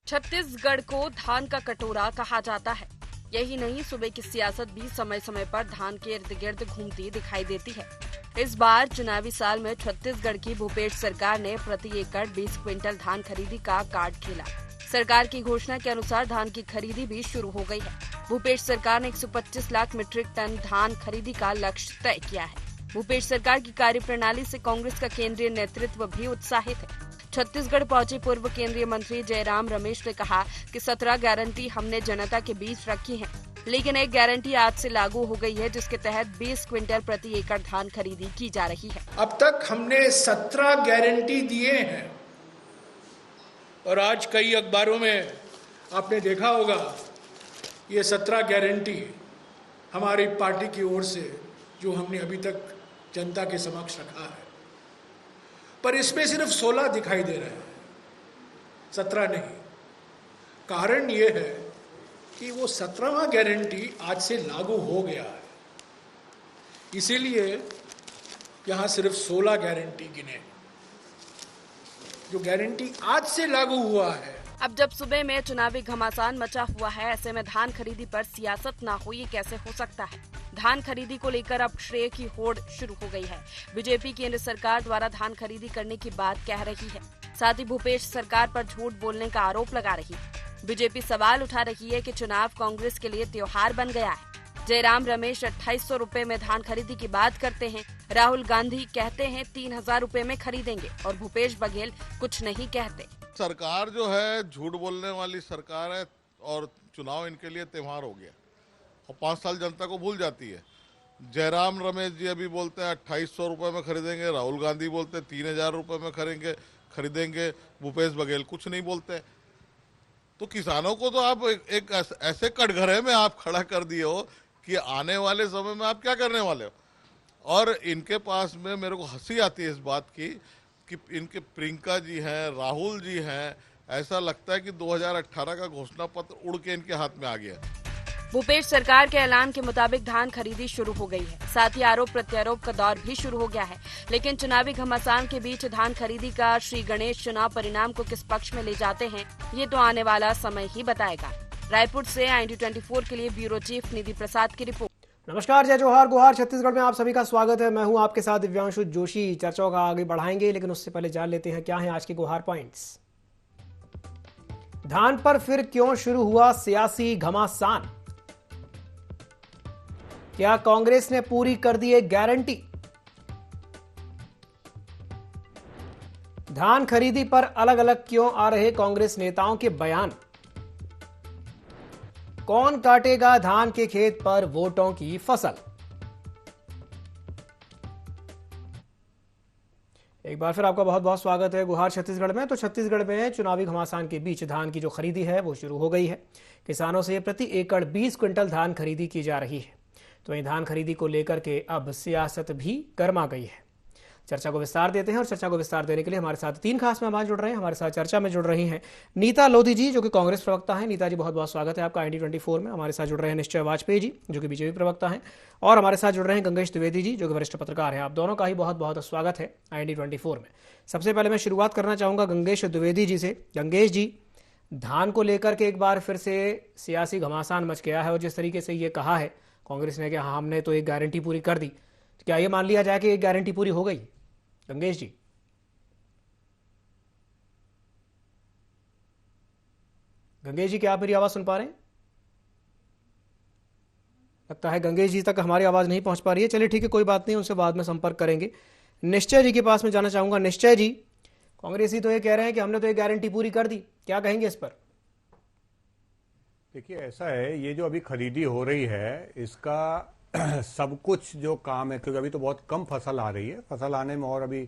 छत्तीसगढ़ को धान का कटोरा कहा जाता है। यही नहीं, सुबह की सियासत भी समय समय पर धान के इर्द गिर्द घूमती दिखाई देती है। इस बार चुनावी साल में छत्तीसगढ़ की भूपेश सरकार ने प्रति एकड़ 20 क्विंटल धान खरीदी का कार्ड खेला। सरकार की घोषणा के अनुसार धान की खरीदी भी शुरू हो गई है। भूपेश सरकार ने 125 लाख मीट्रिक टन धान खरीदी का लक्ष्य तय किया है। भूपेश सरकार की कार्यप्रणाली से कांग्रेस का केंद्रीय नेतृत्व भी उत्साहित है। छत्तीसगढ़ पहुंचे पूर्व केंद्रीय मंत्री जयराम रमेश ने कहा कि 17 गारंटी हमने जनता के बीच रखी हैं, लेकिन एक गारंटी आज से लागू हो गई है, जिसके तहत 20 क्विंटल प्रति एकड़ धान खरीदी की जा रही है। अब तक हमने 17 गारंटी दिए हैं और आज कई अखबारों में आपने देखा होगा ये 17 गारंटी हमारी पार्टी की ओर से जो हमने अभी तक जनता के समक्ष रखा है, पर इसमें सिर्फ 16 दिखाई दे रहे हैं, 17 नहीं। कारण ये है कि वो 17वां गारंटी आज से लागू हो गया है, इसीलिए यहां सिर्फ 16 गारंटी गिने। जो गारंटी आज से लागू हुआ है। अब जब सुबह में चुनावी घमासान मचा हुआ है, ऐसे में धान खरीदी पर सियासत ना हो, ये कैसे हो सकता है? धान खरीदी को लेकर अब श्रेय की होड़ शुरू हो गई है। बीजेपी केंद्र सरकार द्वारा धान खरीदी करने की बात कह रही है, साथ ही भूपेश सरकार पर झूठ बोलने का आरोप लगा रही है। बीजेपी सवाल उठा रही है कि चुनाव कांग्रेस के लिए त्योहार बन गया है। जयराम रमेश 2800 रुपए में धान खरीदी की बात करते हैं, राहुल गांधी कहते हैं 3000 रुपए में खरीदेंगे और भूपेश बघेल कुछ नहीं कहते। सरकार जो है झूठ बोलने वाली सरकार है और चुनाव इनके लिए त्योहार हो गया और 5 साल जनता को भूल जाती है। जयराम रमेश जी अभी बोलते हैं 2800 रुपए में खरीदेंगे, राहुल गांधी बोलते हैं 3000 रुपए में खरीदेंगे, भूपेश बघेल कुछ नहीं बोलते। तो किसानों को तो आप एक ऐसे कटघरे में आप खड़ा कर दिए हो कि आने वाले समय में आप क्या करने वाले हो। और इनके पास में मेरे को हंसी आती है इस बात की कि इनके प्रियंका जी हैं, राहुल जी हैं, ऐसा लगता है कि 2018 का घोषणा पत्र उड़ के इनके हाथ में आ गया। भूपेश सरकार के ऐलान के मुताबिक धान खरीदी शुरू हो गई है, साथ ही आरोप प्रत्यारोप का दौर भी शुरू हो गया है। लेकिन चुनावी घमासान के बीच धान खरीदी का श्री गणेश चुनाव परिणाम को किस पक्ष में ले जाते हैं, ये तो आने वाला समय ही बताएगा। रायपुर से IND24 के लिए ब्यूरो चीफ निधि प्रसाद की रिपोर्ट। नमस्कार, जय जोहार गुहार। छत्तीसगढ़ में आप सभी का स्वागत है। मैं हूं आपके साथ दिव्यांशु जोशी। चर्चाओं का आगे बढ़ाएंगे, लेकिन उससे पहले जान लेते हैं क्या है आज के गुहार पॉइंट्स। धान पर फिर क्यों शुरू हुआ सियासी घमासान? क्या कांग्रेस ने पूरी कर दी एक गारंटी? धान खरीदी पर अलग अलग क्यों आ रहे कांग्रेस नेताओं के बयान? कौन काटेगा धान के खेत पर वोटों की फसल? एक बार फिर आपका बहुत बहुत स्वागत है गुहार छत्तीसगढ़ में। तो छत्तीसगढ़ में चुनावी घमासान के बीच धान की जो खरीदी है वो शुरू हो गई है। किसानों से प्रति एकड़ 20 क्विंटल धान खरीदी की जा रही है। तो वहीं धान खरीदी को लेकर के अब सियासत भी गर्मा गई है। चर्चा को विस्तार देते हैं और चर्चा को विस्तार देने के लिए हमारे साथ 3 खास मेहमान जुड़ रहे हैं। हमारे साथ चर्चा में जुड़ रही हैं नीता लोधी जी, जो कि कांग्रेस प्रवक्ता हैं। नीता जी, बहुत बहुत स्वागत है आपका IND24 में। हमारे साथ जुड़ रहे हैं निश्चय वाजपेयी जी, जो कि बीजेपी प्रवक्ता हैं, और हमारे साथ जुड़ रहे हैं गंगेश द्विवेदी जी, जो कि वरिष्ठ पत्रकार हैं। आप दोनों का ही बहुत बहुत स्वागत है IND24 में। सबसे पहले मैं शुरुआत करना चाहूंगा गंगेश द्विवेदी जी से। गंगेश जी, धान को लेकर के एक बार फिर से सियासी घमासान मच गया है और जिस तरीके से ये कहा है कांग्रेस ने कि हाँ हमने तो एक गारंटी पूरी कर दी, तो क्या ये मान लिया जाए कि एक गारंटी पूरी हो गई? गंगेश जी। गंगेश जी, क्या आप मेरी आवाज सुन पा रहे हैं? लगता है गंगेश जी तक हमारी आवाज नहीं पहुंच पा रही है। चलिए ठीक है, कोई बात नहीं, उनसे बाद में संपर्क करेंगे। निश्चय जी के पास में जाना चाहूंगा। निश्चय जी, कांग्रेसी तो ये कह रहे हैं कि हमने तो एक गारंटी पूरी कर दी, क्या कहेंगे इस पर? देखिए, ऐसा है, ये जो अभी खरीदी हो रही है इसका सब कुछ जो काम है, क्योंकि अभी तो बहुत कम फसल आ रही है, फसल आने में और अभी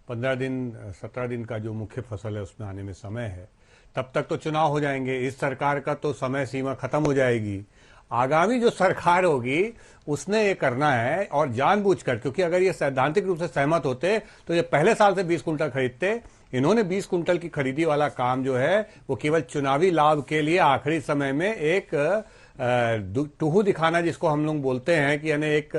15 दिन 17 दिन का जो मुख्य फसल है उसमें आने में समय है। तब तक तो चुनाव हो जाएंगे, इस सरकार का तो समय सीमा खत्म हो जाएगी। आगामी जो सरकार होगी उसने ये करना है और जानबूझकर, क्योंकि अगर ये सैद्धांतिक रूप से सहमत होते तो ये पहले साल से 20 कुंटल खरीदते। इन्होंने 20 कुंटल की खरीदी वाला काम जो है वो केवल चुनावी लाभ के लिए आखिरी समय में एक टूहू दिखाना जिसको हम लोग बोलते हैं कि यानी एक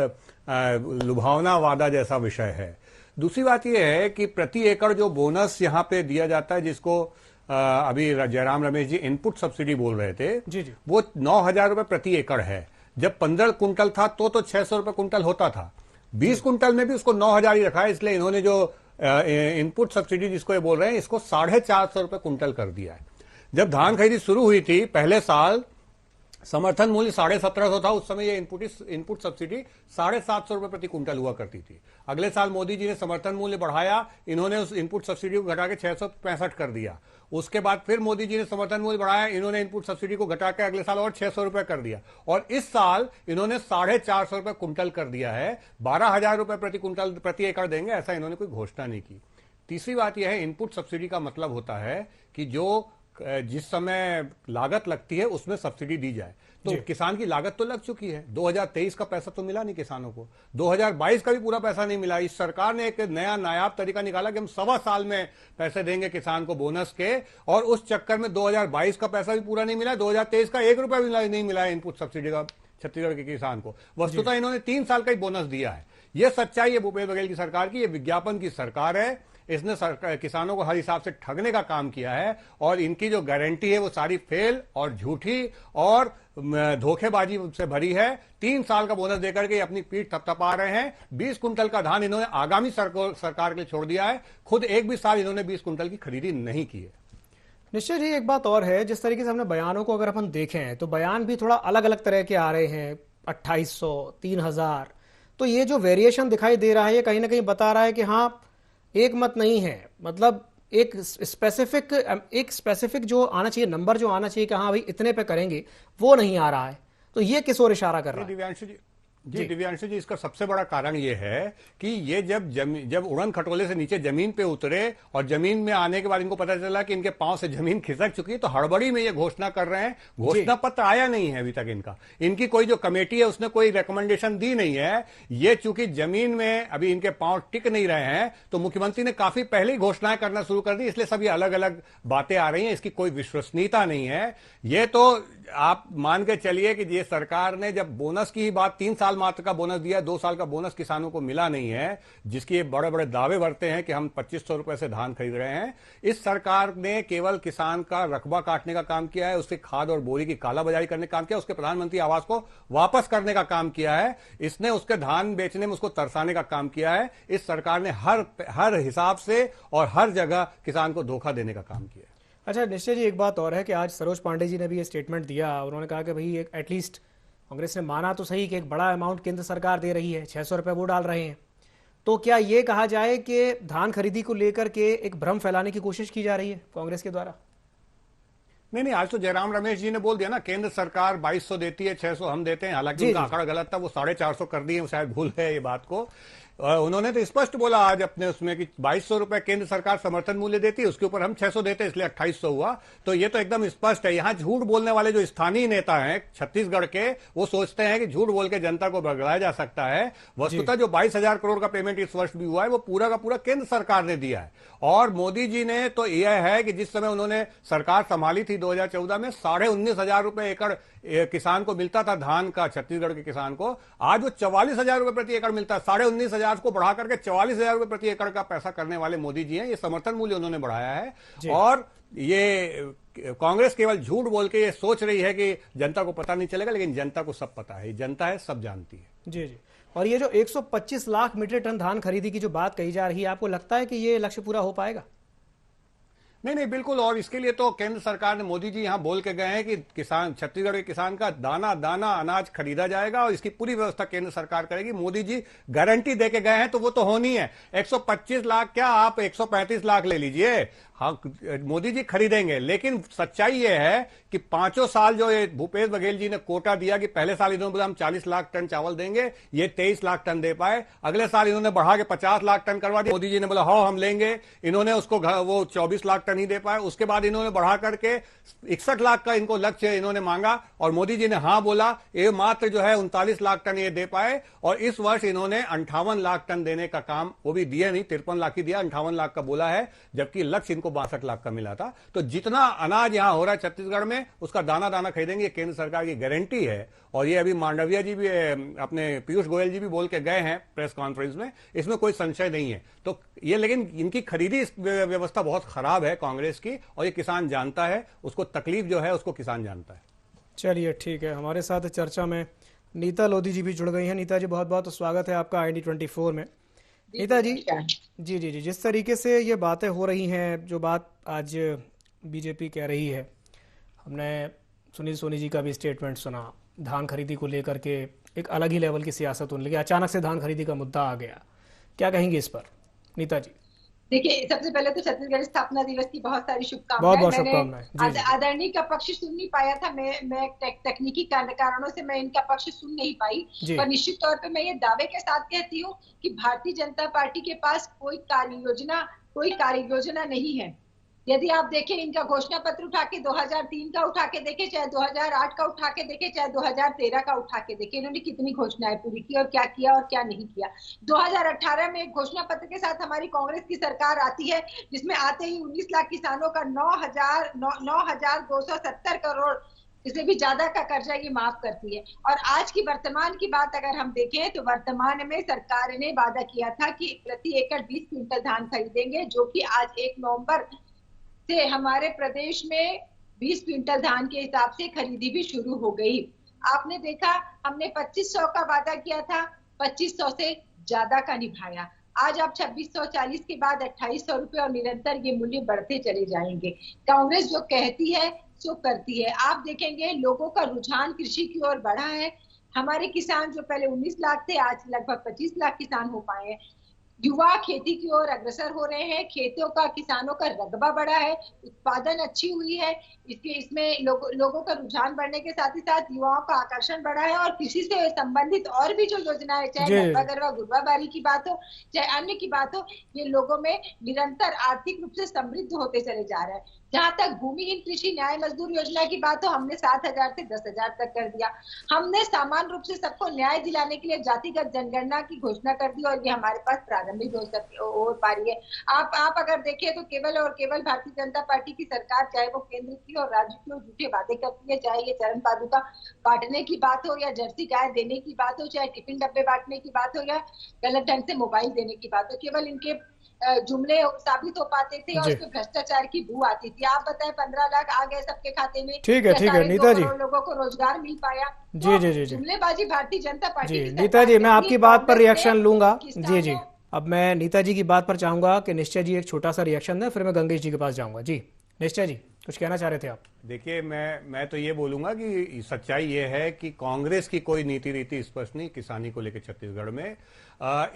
लुभावना वादा जैसा विषय है। दूसरी बात यह है कि प्रति एकड़ जो बोनस यहाँ पे दिया जाता है, जिसको अभी जयराम रमेश जी इनपुट सब्सिडी बोल रहे थे, जी जी, वो 9,000 रुपए प्रति एकड़ है। जब 15 कुंटल था तो 600 रुपए कुंटल होता था। 20 कुंटल में भी उसको 9,000 ही रखा है, इसलिए इन्होंने जो इनपुट सब्सिडी जिसको ये बोल रहे हैं, इसको 450 रुपए कुंटल कर दिया है। जब धान खरीदी शुरू हुई थी पहले साल, समर्थन मूल्य 1750 था। उस समय ये इनपुट सब्सिडी 750 रुपए प्रति कुंटल हुआ करती थी। अगले साल मोदी जी ने समर्थन मूल्य बढ़ाया, इन्होंने उस इनपुट सब्सिडी को घटा के 665 कर दिया। उसके बाद फिर मोदी जी ने समर्थन मूल्य बढ़ाया, इन्होंने इनपुट सब्सिडी को घटा के अगले साल और 600 रुपए कर दिया, और इस साल इन्होंने 450 रुपए कुंटल कर दिया है। 12,000 रुपए प्रति कुंटल प्रति एकड़ देंगे, ऐसा इन्होंने कोई घोषणा नहीं की। तीसरी बात यह है, इनपुट सब्सिडी का मतलब होता है कि जो जिस समय लागत लगती है उसमें सब्सिडी दी जाए। तो किसान की लागत तो लग चुकी है, 2023 का पैसा तो मिला नहीं किसानों को, 2022 का भी पूरा पैसा नहीं मिला। इस सरकार ने एक नया नायाब तरीका निकाला कि हम 1.25 साल में पैसे देंगे किसान को बोनस के, और उस चक्कर में 2022 का पैसा भी पूरा नहीं मिला, 2023 का 1 रुपया भी नहीं मिला इनपुट सब्सिडी का छत्तीसगढ़ के किसान को। वस्तुतः इन्होंने 3 साल का ही बोनस दिया है। यह सच्चाई है भूपेश बघेल की सरकार की। यह विज्ञापन की सरकार है, इसने किसानों को हर हिसाब से ठगने का काम किया है, और इनकी जो गारंटी है वो सारी फेल और झूठी और धोखेबाजी से भरी है। 3 साल का बोनस देकर के अपनी पीठ थपथपा रहे हैं। 20 कुंटल का धान इन्होंने आगामी सरकार के लिए छोड़ दिया है। खुद एक भी साल इन्होंने 20 कुंटल की खरीदी नहीं की है। निश्चय जी, एक बात और है, जिस तरीके से हमने बयानों को अगर अपन देखें तो बयान भी थोड़ा अलग अलग तरह के आ रहे हैं, 2800, 3000। तो ये जो वेरिएशन दिखाई दे रहा है, ये कहीं ना कहीं बता रहा है कि हाँ, एक मत नहीं है। मतलब एक स्पेसिफिक जो आना चाहिए, नंबर जो आना चाहिए कि हाँ भाई इतने पे करेंगे, वो नहीं आ रहा है। तो ये किस ओर इशारा कर रहा है? दिव्यांशु जी, इसका सबसे बड़ा कारण यह है कि ये जब उड़न खटोले से नीचे जमीन पे उतरे और जमीन में आने के बाद इनको पता चला कि इनके पांव से जमीन खिसक चुकी है, तो हड़बड़ी में ये घोषणा कर रहे हैं। घोषणा पत्र आया नहीं है अभी तक इनकी कोई जो कमेटी है उसने कोई रिकमेंडेशन दी नहीं है। ये चूंकि जमीन में अभी इनके पांव टिक नहीं रहे हैं, तो मुख्यमंत्री ने काफी पहले ही घोषणाएं करना शुरू कर दी, इसलिए सभी अलग अलग बातें आ रही हैं। इसकी कोई विश्वसनीयता नहीं है। ये तो आप मान के चलिए कि ये सरकार ने जब बोनस की ही बात, 3 साल मात्र का बोनस दिया, 2 साल का बोनस किसानों को मिला नहीं है, जिसके बड़े बड़े दावे भरते हैं कि हम 2500 रुपए से धान खरीद रहे हैं। इस सरकार ने केवल किसान का रकबा काटने का काम किया है, उसके खाद और बोरी की कालाबाजारी करने का काम किया, उसके प्रधानमंत्री आवास को वापस करने का काम किया है, इसने उसके धान बेचने में उसको तरसाने का काम किया है। इस सरकार ने हर हिसाब से और हर जगह किसान को धोखा देने का काम किया है। अच्छा निश्चय जी, एक बात और है कि आज सरोज पांडे जी ने भी ये स्टेटमेंट दिया। उन्होंने कहा कि भाई एक एटलीस्ट कांग्रेस ने माना तो सही कि एक बड़ा अमाउंट केंद्र सरकार दे रही है, 600 रुपए वो डाल रहे हैं। तो क्या ये कहा जाए कि धान खरीदी को लेकर के एक भ्रम फैलाने की कोशिश की जा रही है कांग्रेस के द्वारा? नहीं, आज तो जयराम रमेश जी ने बोल दिया ना, केंद्र सरकार 2200 देती है, 600 हम देते हैं। हालांकि उनका आंकड़ा गलत था, वो 450 कर दिए, शायद भूल है ये बात को। उन्होंने तो स्पष्ट बोला आज अपने उसमें कि 2200 रुपए केंद्र सरकार समर्थन मूल्य देती है, उसके ऊपर हम 600 देते हैं, इसलिए 2800 हुआ। तो ये तो एकदम स्पष्ट है। यहां झूठ बोलने वाले जो स्थानीय नेता हैं छत्तीसगढ़ के, वो सोचते हैं कि झूठ बोल के जनता को भगाया जा सकता है। वस्तुतः जो 22,000 करोड़ का पेमेंट इस वर्ष भी हुआ है, वो पूरा का पूरा केंद्र सरकार ने दिया है। और मोदी जी ने तो यह है कि जिस समय उन्होंने सरकार संभाली थी 2014 में, 19,500 रुपए एकड़ किसान को मिलता था धान का, छत्तीसगढ़ के किसान को। आज वो 44,000 रुपए प्रति एकड़ मिलता है। 19,500 को बढ़ा करके 44,000 रुपए प्रति एकड़ का पैसा करने वाले मोदी जी हैं। ये समर्थन मूल्य उन्होंने बढ़ाया है। और ये कांग्रेस केवल झूठ बोल के ये सोच रही है कि जनता को पता नहीं चलेगा, लेकिन जनता को सब पता है, जनता है, सब जानती है। जी जी। और ये जो 125 लाख मीट्रिक टन धान खरीदी की जो बात कही जा रही है, आपको लगता है कि ये लक्ष्य पूरा हो पाएगा? नहीं, बिल्कुल। और इसके लिए तो केंद्र सरकार ने, मोदी जी यहां बोल के गए हैं कि किसान, छत्तीसगढ़ के किसान का दाना दाना अनाज खरीदा जाएगा और इसकी पूरी व्यवस्था केंद्र सरकार करेगी। मोदी जी गारंटी दे के गए हैं, तो वो तो होनी है। 125 लाख क्या, आप 135 लाख ले लीजिए, हाँ, मोदी जी खरीदेंगे। लेकिन सच्चाई ये है कि 5 साल जो ये भूपेश बघेल जी ने कोटा दिया कि पहले साल इन्होंने बोला हम 40 लाख टन चावल देंगे, ये 23 लाख टन दे पाए। अगले साल इन्होंने बढ़ा के 50 लाख टन करवा दिया, मोदी जी ने बोला हाँ हम लेंगे, इन्होंने उसको वो 24 लाख टन ही दे पाए। उसके बाद इन्होंने बढ़ा करके 61 लाख का इनको लक्ष्य इन्होंने मांगा और मोदी जी ने हाँ बोला, ये मात्र जो है 39 लाख टन ये दे पाए। और इस वर्ष इन्होंने 58 लाख टन देने का काम, वो भी दिया नहीं, 53 लाख ही दिया, 58 लाख का बोला है, जबकि लक्ष्य इनको उनको 62 लाख का मिला था। तो जितना अनाज यहां हो रहा है छत्तीसगढ़ में, उसका दाना दाना खरीदेंगे, ये केंद्र सरकार की गारंटी है। और ये अभी मांडविया जी भी, अपने पीयूष गोयल जी भी बोल के गए हैं प्रेस कॉन्फ्रेंस में, इसमें कोई संशय नहीं है। तो ये, लेकिन इनकी खरीदी व्यवस्था बहुत खराब है कांग्रेस की, और ये किसान जानता है, उसको तकलीफ जो है उसको किसान जानता है। चलिए ठीक है, हमारे साथ चर्चा में नीता लोधी जी भी जुड़ गई हैं। नीता जी, बहुत बहुत स्वागत है आपका ID24 में। नीता जी, जी जी जी, जिस तरीके से ये बातें हो रही हैं, जो बात आज बीजेपी कह रही है, हमने सुनील सोनी जी का भी स्टेटमेंट सुना, धान खरीदी को लेकर के एक अलग ही लेवल की सियासत होने लगी, अचानक से धान खरीदी का मुद्दा आ गया। क्या कहेंगे इस पर नीता जी? देखिए, सबसे पहले तो छत्तीसगढ़ स्थापना दिवस की बहुत सारी शुभकामनाएं। बहुत बहुत शुभकामनाएं। आदरणीय का पक्ष सुन नहीं पाया था, मैं तकनीकी कारणों से मैं इनका पक्ष सुन नहीं पाई, पर निश्चित तौर पे मैं ये दावे के साथ कहती हूँ कि भारतीय जनता पार्टी के पास कोई कार्य योजना नहीं है। यदि आप देखें, इनका घोषणा पत्र उठा के 2003 का उठा के देखे, चाहे 2008 का उठा के देखे, चाहे 2013 का उठा के देखे, इन्होंने कितनी घोषणाएं पूरी की और क्या किया और क्या नहीं किया। 2018 में एक घोषणा पत्र के साथ हमारी कांग्रेस की सरकार आती है, जिसमें आते ही 19 लाख किसानों का 9,270 करोड़ इससे भी ज्यादा का कर्जा ये माफ करती है। और आज की वर्तमान की बात अगर हम देखें तो वर्तमान में सरकार ने वादा किया था कि प्रति एकड़ 20 क्विंटल धान खरीदेंगे, जो कि आज 1 नवंबर से हमारे प्रदेश में 20 क्विंटल धान के हिसाब से खरीदी भी शुरू हो गई। आपने देखा, हमने 2500 का वादा किया था, 2500 से ज्यादा का निभाया। आज आप 2640 के बाद 2800 रुपए और निरंतर ये मूल्य बढ़ते चले जाएंगे। कांग्रेस जो कहती है सो करती है। आप देखेंगे लोगों का रुझान कृषि की ओर बढ़ा है। हमारे किसान जो पहले 19 लाख थे, आज लगभग 25 लाख किसान हो पाए हैं। युवा खेती की ओर अग्रसर हो रहे हैं, खेतों का किसानों का रकबा बढ़ा है, उत्पादन अच्छी हुई है, इसमें लोगों का रुझान बढ़ने के साथ ही साथ युवाओं का आकर्षण बढ़ा है। और कृषि से संबंधित और भी जो योजनाएं, चाहे नरवा गरवा गुरबाबारी की बात हो, चाहे अन्य की बात हो, ये लोगों में निरंतर आर्थिक रूप से समृद्ध होते चले जा रहे हैं। जहां तक भूमिहीन कृषि न्याय मजदूर योजना की बात हो, हमने 7,000 से 10,000 तक कर दिया। हमने सामान्य रूप से सबको न्याय दिलाने के लिए जातिगत जनगणना की घोषणा कर दी, और ये हमारे पास प्रारंभिक हो पा रही है। आप अगर देखें तो केवल और केवल भारतीय जनता पार्टी की सरकार, चाहे वो केंद्र की और राज्य की, झूठे वादे करती है। चाहे ये चरण पादुका बांटने की बात हो, या जर्सी गाय देने की बात हो, चाहे टिफिन डब्बे बांटने की बात हो, या गलत ढंग से मोबाइल देने की बात हो, केवल इनके जुमले साबित हो पाते थे और उसमें भ्रष्टाचार की बू आती थी। आप बताएं, 15 लाख आ गए सबके खाते में। ठीक है नीता जी, लोगों को रोजगार मिल पाया। जी जी जी, जुमलेबाजी भारतीय जनता पार्टी की। नीता जी, मैं आपकी बात पर रिएक्शन लूंगा। जी जी, अब मैं नीता जी की बात पर चाहूंगा कि निश्चय जी एक छोटा सा रिएक्शन दें, फिर मैं गंगेश जी के पास जाऊंगा। जी निश्चय जी, कुछ कहना चाह रहे थे आप? देखिए, मैं तो ये बोलूंगा कि सच्चाई ये है कि कांग्रेस की कोई नीति रीति स्पष्ट नहीं किसानी को लेकर छत्तीसगढ़ में।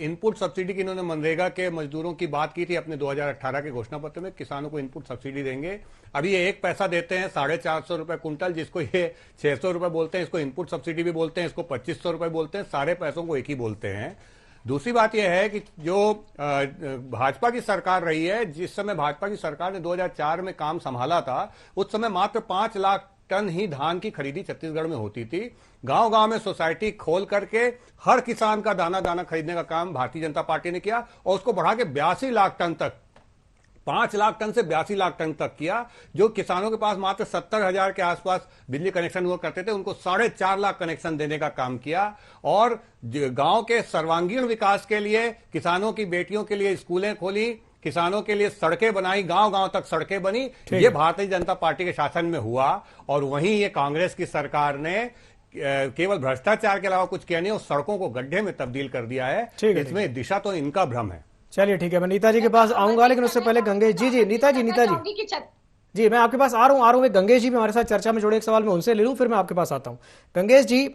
इनपुट सब्सिडी की इन्होंने मनरेगा के मजदूरों की बात की थी अपने 2018 के घोषणा पत्र में, किसानों को इनपुट सब्सिडी देंगे। अभी ये 1 पैसा देते हैं, 450 रुपए कुंटल, जिसको ये 600 रुपए बोलते हैं, इसको इनपुट सब्सिडी भी बोलते हैं, इसको 2500 रुपए बोलते हैं, सारे पैसों को एक ही बोलते हैं। दूसरी बात यह है कि जो भाजपा की सरकार रही है, जिस समय भाजपा की सरकार ने 2004 में काम संभाला था, उस समय मात्र 5 लाख टन ही धान की खरीदी छत्तीसगढ़ में होती थी। गांव-गांव में सोसाइटी खोल करके हर किसान का दाना दाना खरीदने का काम भारतीय जनता पार्टी ने किया, और उसको बढ़ा के 82 लाख टन तक, 5 लाख टन से 82 लाख टन तक किया। जो किसानों के पास मात्र 70,000 के आसपास बिजली कनेक्शन हुआ करते थे, उनको 4.5 लाख कनेक्शन देने का काम किया। और गांव के सर्वांगीण विकास के लिए किसानों की बेटियों के लिए स्कूलें खोली, किसानों के लिए सड़कें बनाई, गांव-गांव तक सड़कें बनी। ये भारतीय जनता पार्टी के शासन में हुआ। और वहीं ये कांग्रेस की सरकार ने केवल भ्रष्टाचार के अलावा कुछ किया नहीं, और सड़कों को गड्ढे में तब्दील कर दिया है। इसमें दिशा तो इनका भ्रम है। चलिए ठीक है, मैं नीता जी के पास आऊंगा, लेकिन उससे पहले गंगेश जी। जी नीता जी जी, मैं आपके पास आ रहा हूँ। गंगेश जी भी हमारे साथ चर्चा में जुड़े, एक सवाल मैं उनसे ले लूँ, फिर मैं आपके पास आता हूँ। गंगेश जी,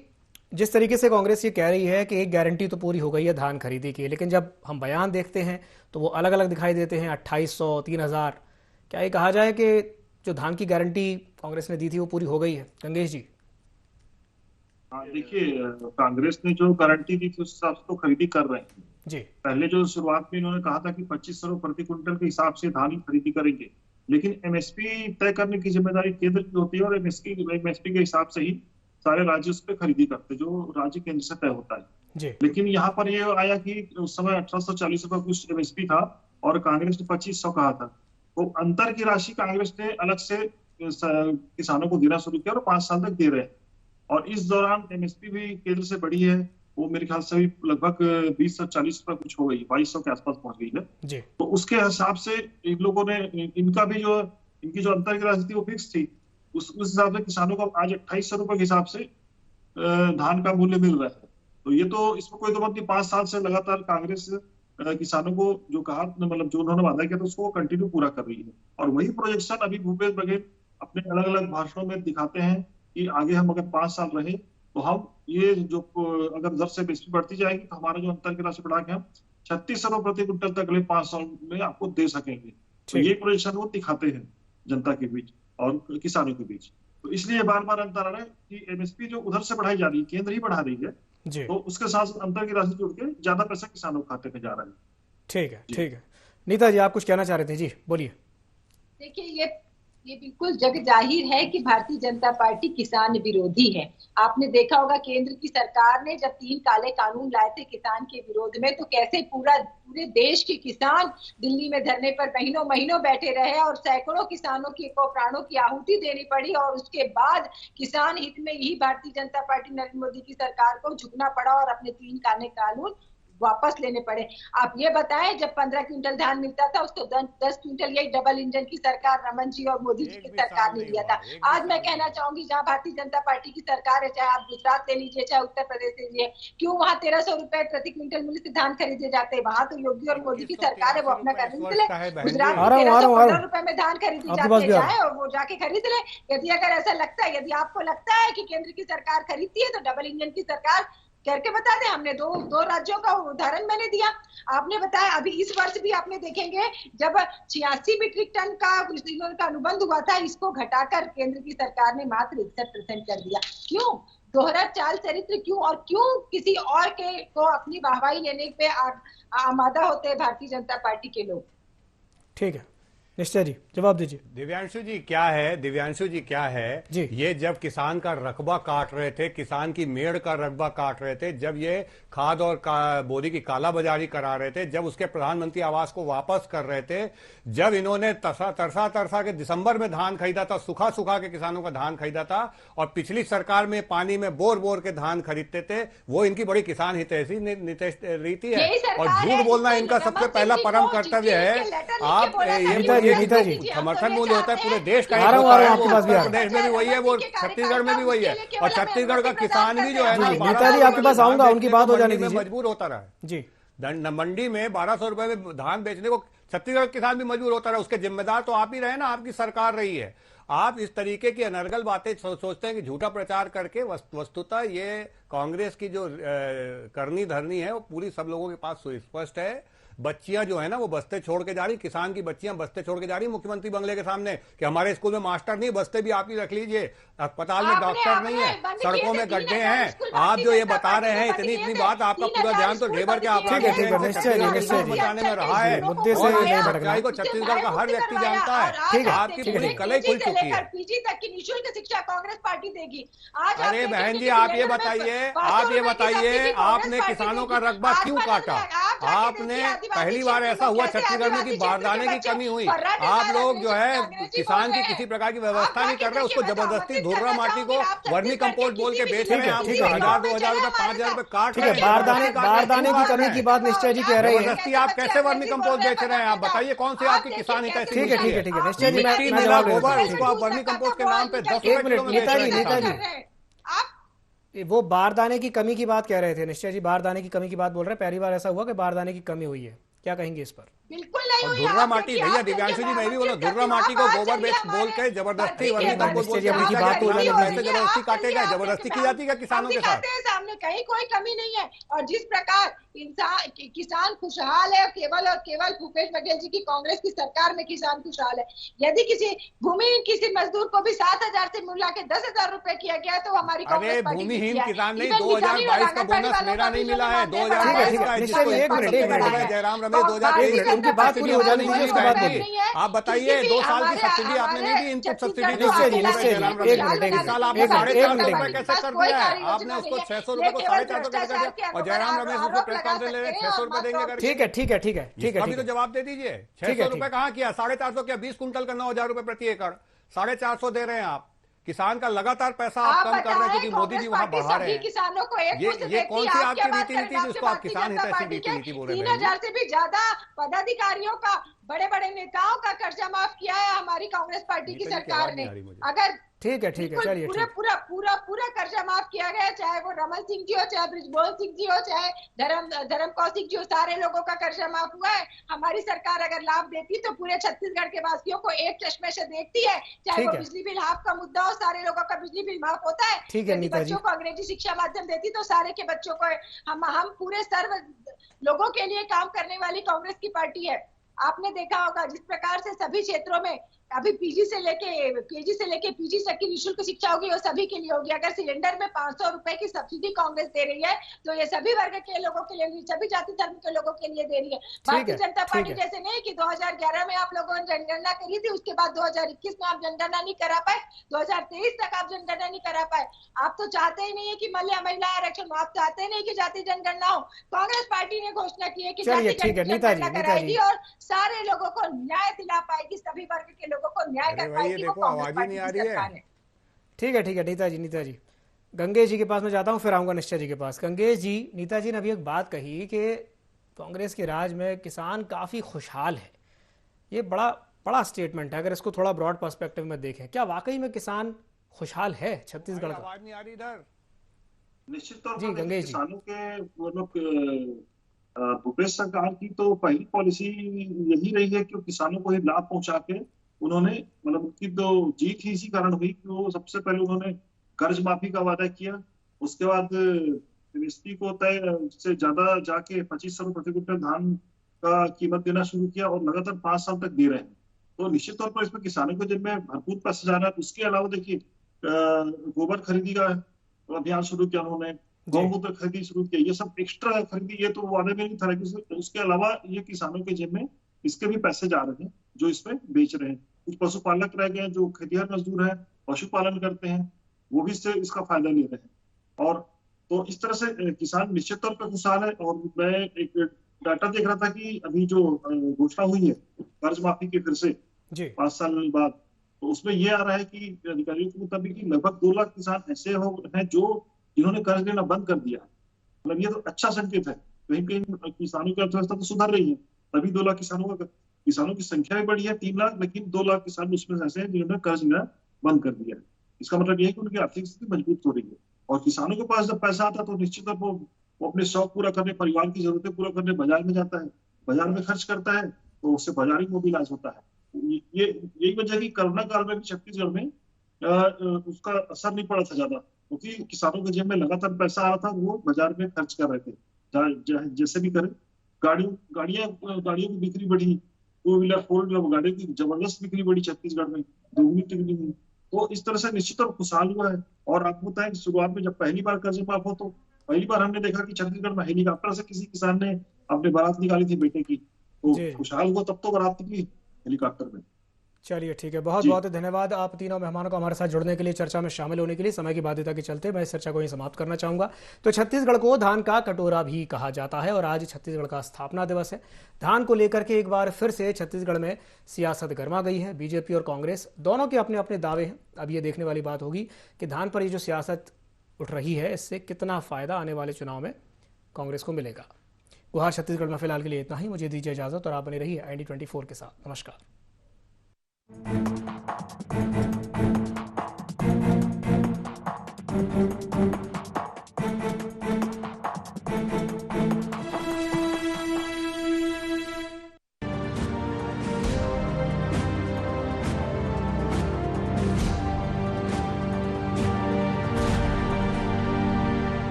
जिस तरीके से कांग्रेस ये कह रही है कि एक गारंटी तो पूरी हो गई है धान खरीदी की, लेकिन जब हम बयान देखते हैं तो वो अलग अलग दिखाई देते हैं, 2800, 3000। क्या ये कहा जाए कि जो धान की गारंटी कांग्रेस ने दी थी वो पूरी हो गई है? गंगेश जी। देखिए, कांग्रेस ने जो गारंटी दी थी उस हिसाब से तो खरीदी कर रहे हैं जी। पहले जो शुरुआत में इन्होंने कहा था कि 2500 रुपए प्रति क्विंटल के हिसाब से धान की खरीदी करेंगे, लेकिन एमएसपी तय करने की जिम्मेदारी केंद्र की होती है, और एमएसपी के हिसाब से ही सारे राज्य उस पर खरीदी करते हैं, जो राज्य केंद्र से तय होता है जी। लेकिन यहाँ पर ये आया कि उस समय 1840 रुपए कुछ एमएसपी था और कांग्रेस ने 2500 कहा था। वो अंतर की राशि कांग्रेस ने अलग से किसानों को देना शुरू किया और 5 साल तक दे रहे हैं। और इस दौरान एमएसपी भी केंद्र से बढ़ी है, वो मेरे ख्याल से भी लगभग 20 से 40 रुपए कुछ हो गई, 2200 के आसपास पहुंच गई है जी। तो उसके हिसाब से इन लोगों ने इनका भी जो इनकी जो अंतर की राशि थी वो फिक्स थी, उस हिसाब से किसानों को आज 2800 रुपए के हिसाब से धान का मूल्य मिल रहा है। तो ये तो इसमें कोई तो बात नहीं, 5 साल से लगातार कांग्रेस किसानों को जो कहा मतलब जो उन्होंने वादा किया था उसको कंटिन्यू पूरा कर रही है। और वही प्रोजेक्शन अभी भूपेश बघेल अपने अलग अलग भाषणों में दिखाते हैं कि आगे हम अगर 5 साल रहे तो हम ये जो अगर दर से बेसिस बढ़ती जाएगी तो हमारा जो अंतर की राशि बढ़ा के हम 3600 रुपए प्रति क्विंटल तक अगले 5 साल में आपको दे सकेंगे। तो ये प्रोजेक्शन वो दिखाते हैं जनता के बीच और किसानों के बीच। तो इसलिए बार बार अंतर आ रहा है कि एमएसपी जो उधर से बढ़ाई जा रही है, केंद्र ही बढ़ा रही है जी। तो उसके साथ अंतर की राशि जुड़ के ज्यादा पैसा किसानों के खाते में जा रहा है। ठीक है, ठीक है। नीता जी, आप कुछ कहना चाह रहे थे, जी बोलिए। देखिए, ये बिल्कुल जग जाहिर है कि भारतीय जनता पार्टी किसान विरोधी है। आपने देखा होगा केंद्र की सरकार ने जब 3 काले कानून लाए थे किसान के विरोध में, तो कैसे पूरे देश के किसान दिल्ली में धरने पर महीनों महीनों बैठे रहे और सैकड़ों किसानों को प्राणों की आहुति देनी पड़ी और उसके बाद किसान हित में ही भारतीय जनता पार्टी नरेंद्र मोदी की सरकार को झुकना पड़ा और अपने 3 काले कानून वापस लेने पड़े। आप ये बताएं, जब 15 क्विंटल धान मिलता था उसको 10 क्विंटल यही डबल इंजन की सरकार रमन जी और मोदी जी की सरकार ने लिया था। आज मैं कहना चाहूंगी जहां भारतीय जनता पार्टी की सरकार है, चाहे आप गुजरात ले लीजिए चाहे उत्तर प्रदेश ले लीजिए, क्यों वहां 1300 रुपए प्रति क्विंटल मूल्य से धान खरीदे जाते हैं? वहां तो योगी और मोदी की सरकार है, वो अपना खरीद ले। गुजरात में 1315 रुपए में धान खरीदी जाती है, चाहे और वो जाके खरीद ले। यदि अगर ऐसा लगता है, यदि आपको लगता है कि केंद्र की सरकार खरीदती है तो डबल इंजन की सरकार करके बता दें। हमने दो राज्यों का उदाहरण मैंने दिया, आपने बताया। अभी इस वर्ष भी आपने देखेंगे जब 86 मीट्रिक टन का अनुबंध हुआ था, इसको घटाकर केंद्र की सरकार ने मात्र 61% कर दिया। क्यों? दोहरा चाल चरित्र क्यों? और क्यों किसी और को अपनी वाहवाही लेने पे आमादा होते हैं भारतीय जनता पार्टी के लोग? ठीक है, निश्चय जी जवाब दीजिए। दिव्यांशु जी क्या है जी। ये जब किसान का रकबा काट रहे थे, किसान की मेड़ का रकबा काट रहे थे, जब ये खाद और बोरी की कालाबाजारी करा रहे थे, जब उसके प्रधानमंत्री आवास को वापस कर रहे थे, जब इन्होंने तरसा के दिसंबर में धान खरीदा था, सुखा के किसानों का धान खरीदा था, और पिछली सरकार में पानी में बोर के धान खरीदते थे, वो इनकी बड़ी किसान हितैषी रीति है। और झूठ बोलना इनका सबसे पहला परम कर्तव्य है। आप समर्थन मूल्य होता है पूरे देश का, प्रदेश में भी वही है, वो छत्तीसगढ़ में भी वही है, और छत्तीसगढ़ का किसान भी जो है ना, नेता जी आपके पास आऊंगा, उनकी बात हो जाने दीजिए। मजबूर होता रहा जी। मंडी में 1200 रुपए में धान बेचने को छत्तीसगढ़ किसान भी मजबूर होता रहा। उसके जिम्मेदार तो आप ही रहे ना, आपकी सरकार रही है। आप इस तरीके की अनर्गल बातें सोचते हैं कि झूठा प्रचार करके, वस्तुतः ये कांग्रेस की जो करनी धरनी है वो पूरी सब लोगों के पास सुस्पष्ट है। बच्चियां जो है ना वो बस्ते छोड़ के जा रही, किसान की बच्चियां बस्ते छोड़ के जा रही मुख्यमंत्री बंगले के सामने कि हमारे स्कूल में मास्टर नहीं, बस्ते भी आप ही रख लीजिए, अस्पताल में डॉक्टर नहीं है, सड़कों में गड्ढे हैं। आप जो ये बता रहे हैं इतनी बात, आपका पूरा ध्यान तो ढेबर के बताने में रहा है। मुद्दे से सच्चाई को छत्तीसगढ़ का हर व्यक्ति जानता है। आपकी पूरी कलई खुल चुकी है। पीजी तक की निःशुल्क शिक्षा कांग्रेस पार्टी देगी। अरे बहन जी आप ये बताइए, आपने किसानों का रकबा क्यों काटा? आपने पहली बार ऐसा हुआ छत्तीसगढ़ में कि बारदाने की कमी हुई। आप लोग जो है किसान की किसी प्रकार की व्यवस्था नहीं कर रहे, उसको जबरदस्ती धुर्रा माटी को वर्मी कंपोस्ट बोल के बेच रहे हैं। आप 1000, 2000 रुपए, 5000 रुपए काट रहे हैं। बारदाने की कमी की बात निश्चय जी कह रहे हैं। जबरदस्ती आप कैसे वर्मी कंपोस्ट बेच रहे हैं? आप बताइए कौन सी आपकी किसान हितैषी? ठीक है निश्चय जी, मिट्टी मिला गोबर, उसको आप वर्मी कंपोस्ट के नाम पे 10 रुपए किलो में बेच रहे हैं। नेता जी वो बारदाने की कमी की बात कह रहे थे, निश्चय जी बारदाने की कमी की बात बोल रहे हैं। पहली बार ऐसा हुआ कि बारदाने की कमी हुई है, क्या कहेंगे इस पर? बिल्कुल नहीं हुई। धुर्रा माटी भैया, दिव्यांशु जी मैं भी बोला, धुर्रा माटी को गोबर बेच बोल के जबरदस्ती जबरदस्ती काटे गए, जबरदस्ती की जाती है किसानों के साथ। सामने कहीं कोई कमी नहीं है। और जिस प्रकार किसान खुशहाल है, केवल और केवल भूपेश बघेल जी की कांग्रेस की सरकार में किसान खुशहाल है। यदि किसी मजदूर को भी 7000 से मिला के 10,000 रुपए किया गया तो हमारी कांग्रेस भूमिहीन किसान नहीं, 2022 का बोनस मेरा नहीं मिला है, 2022 का जयराम रमेश 2023 उनकी बात पूरी हो जाने दीजिए, उसके बाद बोलिए। आप बताइए, 2 साल की सब्सिडी आपने नहीं दी, इनपुट सब्सिडी दी। निश्चय जी, एक इस साल आपने 450 रुपए कैसे कर दिया है? आपने उसको 600 रुपए को 450 कैसे कर दिया? और जयराम रमेश उसको प्रेस कॉन्फ्रेंस ले रहे 600 रुपए देंगे करके। ठीक है, अभी तो जवाब दे दीजिए। 600 रुपए कहाँ किया? 450 क्या? 20 कुंटल का 9,000 रुपए प्रति एकड़, 450 दे रहे हैं आप। किसान का लगातार पैसा आप कम कर रहे हैं क्योंकि मोदी जी वहां बढ़ा रहे हैं। किसानों को ये कौन सी आपकी रीति नीति जिसको आप किसान हितैषी नीति बोल रहे हैं? 3,000 से भी ज्यादा पदाधिकारियों का, बड़े बड़े नेताओं का कर्जा माफ किया है हमारी कांग्रेस पार्टी की सरकार ने। अगर ठीक है, चलिए, पूरा कर्जा माफ किया गया, चाहे वो रमन सिंह जी हो, चाहे बृजमोहन सिंह जी हो, चाहे धर्म कौशिक जी हो, सारे लोगों का कर्जा माफ हुआ है। हमारी सरकार अगर लाभ देती तो पूरे छत्तीसगढ़ के वासियों को एक चश्मे से देखती है, चाहे वो बिजली बिल हाफ का मुद्दा हो, सारे लोगों का बिजली बिल माफ होता है। ठीक है नीता जी, बच्चों को अंग्रेजी शिक्षा माध्यम देती तो सारे के बच्चों को, हम पूरे सर्व लोगों के लिए काम करने वाली कांग्रेस की पार्टी है। आपने देखा होगा जिस प्रकार से सभी क्षेत्रों में अभी केजी से लेके पीजी तक की निःशुल्क शिक्षा होगी, वो सभी के लिए होगी। अगर सिलेंडर में 500 रुपए की सब्सिडी कांग्रेस दे रही है तो ये सभी वर्ग के लोगों के लिए, सभी जाति धर्म के लोगों के लिए दे रही है। भारतीय जनता पार्टी जैसे नहीं कि 2011 में आप लोगों ने जनगणना करी थी, उसके बाद 2021 में आप जनगणना नहीं करा पाए, 2023 तक आप जनगणना नहीं करा पाए। आप तो चाहते ही नहीं है कि महिला आरक्षण, आप चाहते ही नहीं कि जाति जनगणना हो। कांग्रेस पार्टी ने घोषणा की है कि जाति जनगणना कराएगी और सारे लोगों को न्याय दिला पाएगी, सभी वर्ग के लोगों को न्याय कर पाएगी। वो कांग्रेस पार्टी की सरकार है। ठीक है नीता जी, गंगेश जी के पास में जाता हूं, फिर आऊंगा निश्चय जी के पास। गंगेश जी, नीता जी ने अभी एक बात कही कि कांग्रेस के राज में किसान काफी खुशहाल है। ये बड़ा स्टेटमेंट है। अगर इसको थोड़ा ब्रॉड पर्सपेक्टिव में देखें, क्या वाकई में किसान खुशहाल है छत्तीसगढ़ का? आवाज नहीं आ रही इधर। निश्चित तौर जी, पर किसानों के वो लोग, भूपेश सरकार की तो पहली पॉलिसी यही रही है कि किसानों को ही लाभ पहुंचा के उन्होंने, मतलब उनकी तो जीत ही इसी कारण हुई कि वो सबसे पहले उन्होंने कर्ज माफी का वादा किया। उसके बाद एमएसपी को तय से ज्यादा जाके 2500 रुपए प्रति क्विंटल धान का कीमत देना शुरू किया और लगातार 5 साल तक दे रहे हैं। तो निश्चित तौर पर इसमें किसानों को जिनमें भरपूर पैसा जा रहा है। उसके अलावा देखिए, गोबर खरीदी का अभियान शुरू किया उन्होंने, गौमूत्र खरीदी शुरू किया, ये सब एक्स्ट्रा खरीदी, ये तो वादे में नहीं था। उसके अलावा ये किसानों के जेब में इसके भी पैसे जा रहे हैं जो इसमें बेच रहे हैं। कुछ पशुपालक रह गए जो खेतिहर मजदूर हैं, पशुपालन करते हैं, वो भी इसका फायदा ले रहे हैं। और तो इस तरह से किसान निश्चित तौर पर खुशहाल है। और मैं एक डाटा देख रहा था कि अभी जो घोषणा हुई है कर्ज माफी के फिर से 5 साल बाद, तो उसमें ये आ रहा है कि अधिकारियों के मुताबिक लगभग 2 लाख किसान ऐसे हैं जिन्होंने कर्ज लेना बंद कर दिया। मतलब ये तो अच्छा संकेत है, कहीं कहीं किसानों की अर्थव्यवस्था तो सुधर रही है। तभी 2 लाख किसानों की संख्या भी बढ़ी है, 3 लाख, लेकिन 2 लाख किसान उसमें ऐसे हैं जिन्होंने कर्ज लेना बंद कर दिया है। इसका मतलब ये है कि उनकी आर्थिक स्थिति मजबूत हो रही है। और किसानों के पास जब पैसा आता है तो निश्चित तौर पर वो अपने शौक पूरा करने, परिवार की जरूरतें पूरा करने बाजार में जाता है, बाजार में खर्च करता है, तो उससे बाजारी मोबिलाइज होता है। यही वजह की कोरोना काल में भी छत्तीसगढ़ में उसका असर नहीं पड़ा था ज्यादा, क्योंकि किसानों के जेब में लगातार पैसा आ रहा था, वो बाजार में खर्च कर रहे थे जैसे भी करें। गाड़ियों की बिक्री बढ़ी, 2 व्हीलर 4 व्हीलर गाड़ियों की जबरदस्त बिक्री बढ़ी छत्तीसगढ़ में, दोगुनी तिगुनी हुई। तो इस तरह से निश्चित और खुशहाल हुआ है। और आपको बताएं कि शुरुआत में जब पहली बार कर्ज माफ हो तो पहली बार हमने देखा कि छत्तीसगढ़ में हेलीकॉप्टर से किसी किसान ने अपने बारात निकाली थी बेटे की, तो खुशहाल हुआ तब तो बारात निकली हेलीकॉप्टर में। चलिए ठीक है, बहुत बहुत धन्यवाद आप तीनों मेहमानों को हमारे साथ जुड़ने के लिए, चर्चा में शामिल होने के लिए। समय की बाध्यता के चलते मैं इस चर्चा को यहीं समाप्त करना चाहूंगा। तो छत्तीसगढ़ को धान का कटोरा भी कहा जाता है और आज छत्तीसगढ़ का स्थापना दिवस है। धान को लेकर के एक बार फिर से छत्तीसगढ़ में सियासत गर्मा गई है। बीजेपी और कांग्रेस दोनों के अपने अपने दावे हैं। अब ये देखने वाली बात होगी कि धान पर ये जो सियासत उठ रही है, इससे कितना फायदा आने वाले चुनाव में कांग्रेस को मिलेगा। गुहार छत्तीसगढ़ में फिलहाल के लिए इतना ही। मुझे दीजिए इजाजत और आप बने रहिए IND24 के साथ। नमस्कार।